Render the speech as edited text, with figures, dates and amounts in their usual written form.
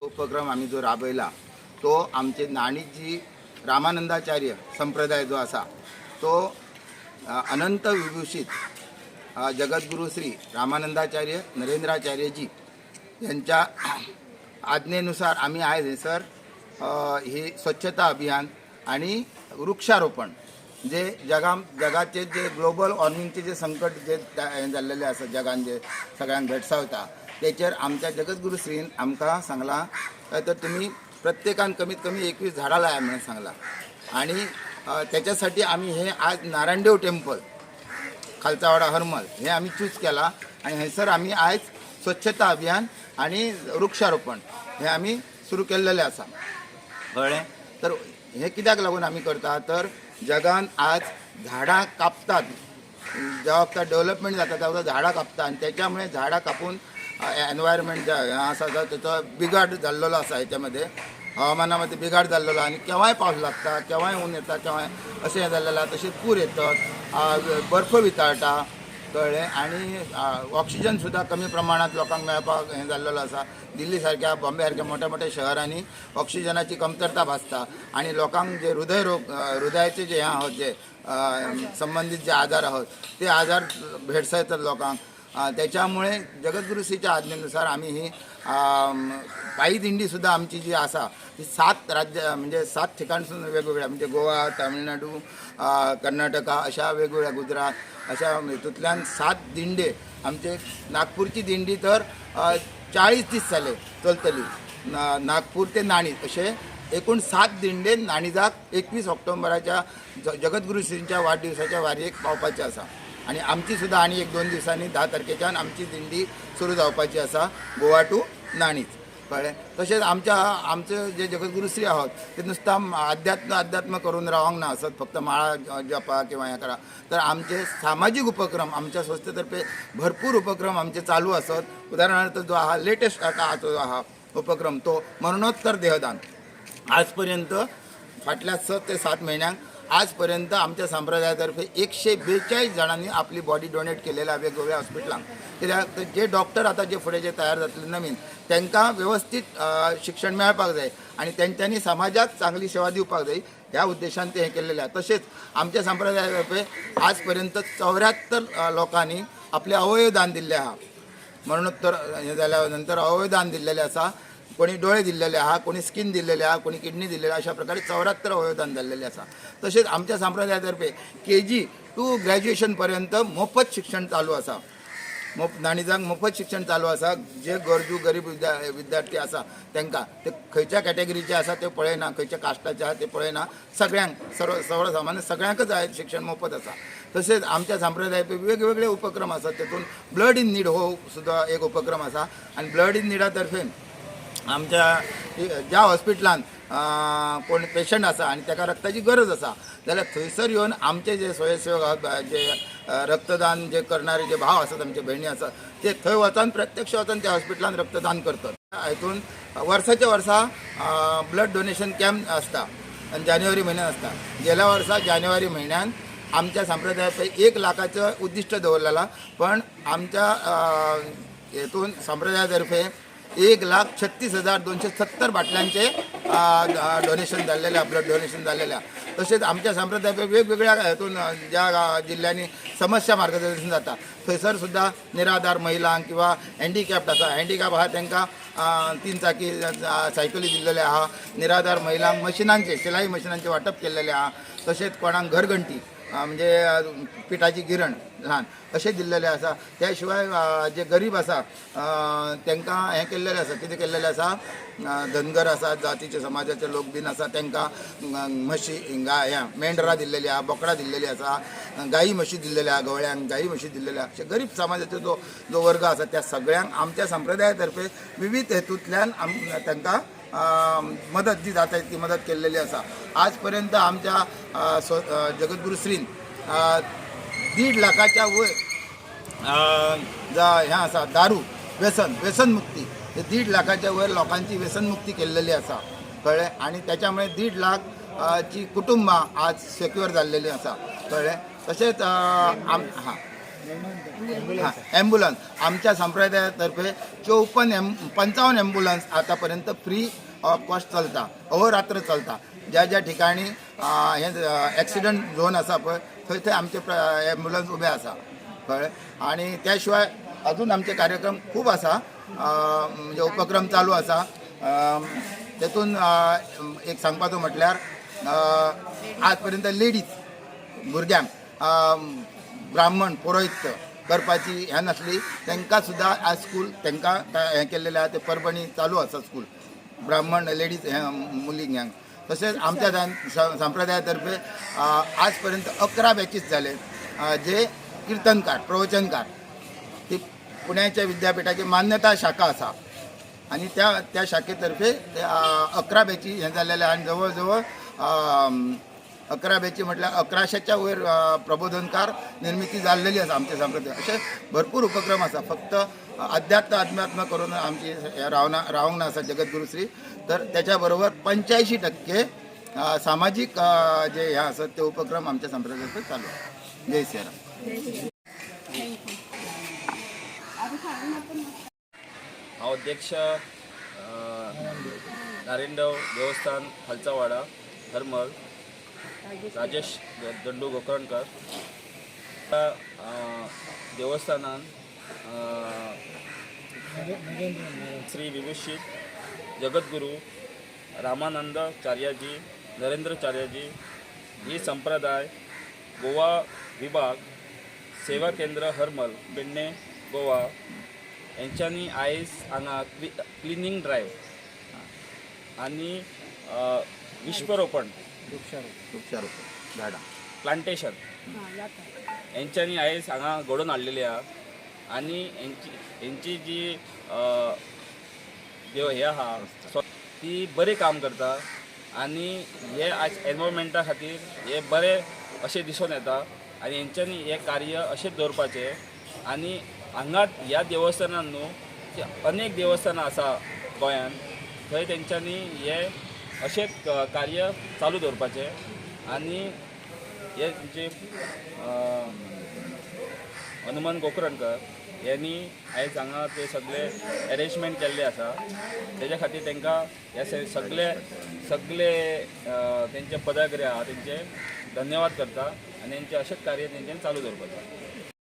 उपक्रम आम्ही जो राबयला तो आमचे नाणीजी रामानंदाचार्य संप्रदाय जो असा तो अनंत विभूषित जगद्गुरु श्री रामानंदाचार्य नरेंद्राचार्यजी यांच्या आज्ञेनुसार आम्ही आहे सर हे स्वच्छता अभियान आणि वृक्षारोपण जे जगाचे जे ग्लोबल वॉर्मिंगचे जे संकट जे जाल्लेले आसा जगान जे सगळ्यांक भेडसावता त्याचेर आमच्या जगद्गुरु श्रीन आमकां सांगला तर तुम्ही प्रत्येकान कमीत कमी 21 झाडां लाया म्हणून सांगला आणि त्याच्यासाठी आम्ही हे आज नारायणदेव टेम्पल खालचावाडा हरमल हे आम्ही चूज केला आणि हयसर आम्ही आज स्वच्छता अभियान आणि वृक्षारोपण हे आम्ही सुरू केलेले आसा कळ्ळें तर हे कित्याक लागून आम्ही करता तर जगान आज झाडां कापतात जेव्हा डेव्हलपमेंट जाता तेव्हा झाडां कापतात आणि त्याच्यामुळे झाडां कापून एनवायरमेंट जे आसा त्याचा बिघाड जाल्लेलो आसा हेच्यामध्ये हवामानामध्ये बिघाड जाल्लेलो आणि केव्हाय पावस लागता केव्हाय ऊन येता केव्हाय अशें जाल्लें तशेंच पूर येतात बर्फ वितळटा कळ्ळें आणि ऑक्सिजन सुद्धा कमी प्रमाणात लोकांक मेळपाक हें जाल्लेलो आसा दिल्ली सारख्या बॉम्बे सारख्या मोठ्या मोठ्या शहरांनी ऑक्सिजनाची कमतरता भासता आणि लोकांक जे हृदयाचे जे आहोत जे संबंधित जे आजार आहोत ते आजार भेडसावतात लोकांक त्याच्यामुळे जगद्गुरुश्रीच्या आज्ञेनुसार आम्ही ही पायी दिंडीसुद्धा आमची जी आसा ती 7 राज्य म्हणजे 7 ठिकाणसून वेगवेगळ्या म्हणजे गोवा तामिळनाडू कर्नाटका अशा वेगवेगळ्या गुजरात अशा हेतूंतल्यान 7 दिंडे आमचे नागपूरची दिंडी तर 40 दीस जाले चलतली नागपूर ते नाणी असे एकूण 7 दिंडे नाणीजाक 21 ऑक्टोबराच्या जगद्गुरुश्रींच्या वाढदिवसाच्या वारयेक पावपाचे आसा आणि आमची सुद्धा आणि 1-2 दिवसांनी 10 तारखेच्यान आमची दिंडी सुरू जावपाची आसा गोवा टू नाणीच कळ्ळें तशेंच आमचे जे जगद्गुरुश्री आहोत ते नुसतं अध्यात्म करून रावंक ना असत फक्त माळा जपा किंवा हे करा तर आमचे सामाजिक उपक्रम आमच्या संस्थेतर्फे भरपूर उपक्रम आमचे चालू असत उदाहरणार्थ जो हा लेटेस्ट आता जो हा उपक्रम तो मरणोत्तर देहदान आजपर्यंत फाटल्या 6 ते 7 महिन्यांक आजपर्यंत आमच्या संप्रदायातर्फे 142 जणांनी आपली बॉडी डोनेट केलेल्या वेगवेगळ्या हॉस्पिटलांक कित्याक जे डॉक्टर आता जे फुडें जे तयार जातले नवीन तांकां व्यवस्थित शिक्षण मेळपाक जाय आणि त्यांच्यानी समाजाक चांगली सेवा दिवपाक जाय ह्या उद्देशान ते हे केलेले आहे तसेच आमच्या संप्रदायातर्फे आजपर्यंत 74 लोकांनी आपले अवयव दान दिल्ले आहा मरणोत्तर हे जाल्या नंतर अवयव दान दिल्लेले आसा कोणी डोळे दिल्लेले आहा कोणी स्किन दिल्लेले आहा कोणी किडनी दिल्लेले अशा प्रकारे 74 अवयवदान जाल्लेले आसा तसेच आमच्या संप्रदायातर्फे KG टू ग्रॅज्युएशन पर्यंत मोफत शिक्षण चालू आसा नाणीजाक मोफत शिक्षण चालू आसा जे गरजू गरीब विद्यार्थी आसा तांकां ते खंयच्या कॅटेगरीचे आसा ते पळयना खंयच्या कास्टाचे आहा ते पळयना सगळ्यांक सर्वसामान्य सगळ्यांकच शिक्षण मोफत आसा तसेच आमच्या संप्रदायाचे वेगवेगळे उपक्रम आसात तेतून ब्लड इन नीड हो सुद्धा एक उपक्रम आसा आणि ब्लड इन नीडातर्फे आमच्या ज्या हॉस्पिटलान कोण पेशंट आसा आणि ताका रक्ताची गरज आसा जाल्यार थंयसर येवन आमचे जे स्वयंसेवक जे रक्तदान जे करणारे जे भाव आसात आमचे भयणी आसात ते थंय वचून प्रत्यक्ष वचून त्या हॉस्पिटलान रक्तदान करतात हातून वर्साच्या वर्सा ब्लड डोनेशन कॅम्प आसता आणि जानेवारी म्हयन्यान आसता गेल्या वर्सा जानेवारी म्हयन्यान आमच्या संप्रदायापै 1 लाखाचं उद्दिष्ट दवरलेला पण आमच्या हेतून संप्रदायातर्फे 1,36,270 बाटल्यांचे डोनेशन जाल्लेल्या ब्लड डोनेशन जाल्लेल्या तसेच आमच्या संप्रदायापै वेगवेगळ्या हेतून ज्या जिल्ह्यांनी समस्या मार्गदर्शन जाता थंयसर सुद्धा निराधार महिलांक किंवा हँडिकॅप्ड आसा हँडिकॅप आहा तांकां 3 चाकी सायकली दिल्लेले आहा निराधार महिलांक मशिनांचे सिलाई मशिनांचे वाटप केल्लेले आहा तसेच कोणाक घरघंटी म्हणजे पिठाची गिरण ल्हान अशें दिल्लेले आसा. त्या शिवाय जे गरीब आसा तांकां हें केल्लेलें आसा. कितें केल्लेलें आसा, धनगर आसा, जातीचे समाजाचे लोक बीन आसा तांकां म्हशी मेंढरां दिल्लेली आहा, बोकडां दिल्लेली आसा, गायी म्हशी दिल्लेल्या आहा, गवळ्यांक गायी म्हशी दिल्लेल्या आहा. अशे गरीब समाजाचो जो वर्ग आसा त्या सगळ्यांक आमच्या संप्रदाया तर्फे विविध हेतूंतल्यान तांकां मदत जी जाता ती मदत केल्लेली आसा. आज पर्यंत आमच्या जगद्गुरू श्रीन 1.5 लाखाच्या वयर हें आसा दारू व्यसनमुक्ती, 1.5 लाखाच्या वयर लोकांची व्यसनमुक्ती केल्लेली आसा, कळ्ळें. आणि त्याच्यामुळे 1.5 लाख ची कुटुंबां आज सेक्युअर जाल्लेली आसा, कळ्ळें. तशेंच ॲम्ब्युलन्स आमच्या संप्रदायातर्फे 55 ॲम्ब्युलन्स आतापर्यंत फ्री ऑफ कॉस्ट चलता, अहोरात्र चलता. ज्या ठिकाणी हे ॲक्सिडंट झोन आसा पळय थंय आमचे ॲम्ब्युलन्स उबे आसा, कळ्ळें. आणि त्या शिवाय अजून आमचे कार्यक्रम खूब आसा, म्हणजे उपक्रम चालू आसा. तेतून एक सांगपाचो म्हटल्यार आज पर्यंत लेडीज भुरग्यांक ब्राह्मण पुरोहित करपाची हें नासली, तांकां सुद्दां आज स्कूल तांकां हें केल्लेलें आहा. ते परभणी चालू आसा स्कूल ब्राह्मण लेडीज मुलींक ह्यांक. तशेंच आमच्या संप्रदाया तर्फे आज पर्यंत 11 बॅचीस जाले, जे कीर्तनकार प्रवचनकार ती पुण्याच्या विद्यापीठाची मान्यता शाखा आसा. आणि त्या शाखेतर्फे 11 बॅची हें जाल्लेले. आणि जवळ जवळ 11 बॅची म्हटल्यार 1100च्या वयर प्रबोधनकार निर्मिती जाल्लेली आसा आमच्या संप्रदायात. अशे भरपूर उपक्रम आसा. फक्त अध्यात्म करून आमची रावंक ना आसा जगद्गुरू श्री. तर त्याच्या बरोबर 85% सामाजिक जे हे आसात ते उपक्रम आमच्या संप्रदायात चालू आहे. जय श्रीराम. हांव अध्यक्ष नारेंडव देवस्थान खालचा वाडा हरमल राजेश दंडू गोकर्णकर. देवस्थानान श्री विभूषित जगद्गुरू रामानंदाचार्यजी नरेंद्रचार्यजी ही संप्रदाय गोवा विभाग सेवा केंद्र हरमल पेडणे गोवा यांच्यांनी आयज हांगा क्लिनिंग ड्रायव्ह आनी विश्वरोपण वृक्षारोपण झाडां प्लांटेशन यांच्यांनी आयज हांगा घडोवन हाडलेली आहा. आनी हेंची जी हे आहा ती बरें काम करता. आनी हे आज एनवायरमेंटा खातीर हे बरें अशें दिसून येता. आनी हेंच्यांनी हे कार्य अशेंच दवरपाचें. आनी हांगा ह्या देवस्थानान न्हू अनेक देवस्थानां आसा गोंयांत, थंय तेंच्यांनी हे अशेंच कार्य चालू दवरपाचें. आनी हे तुमचे हनुमान गोकर्णकर यांनी आयज हांगा ते सगळे अरेंजमेंट केल्ले आसा. तेज्या खातीर तांकां हे सगळे तेंचे पदाधिकारी आहा तेंचे धन्यवाद करता. आनी तेंचे अशेंच कार्य तेंच्यांनी चालू दवरपाचें.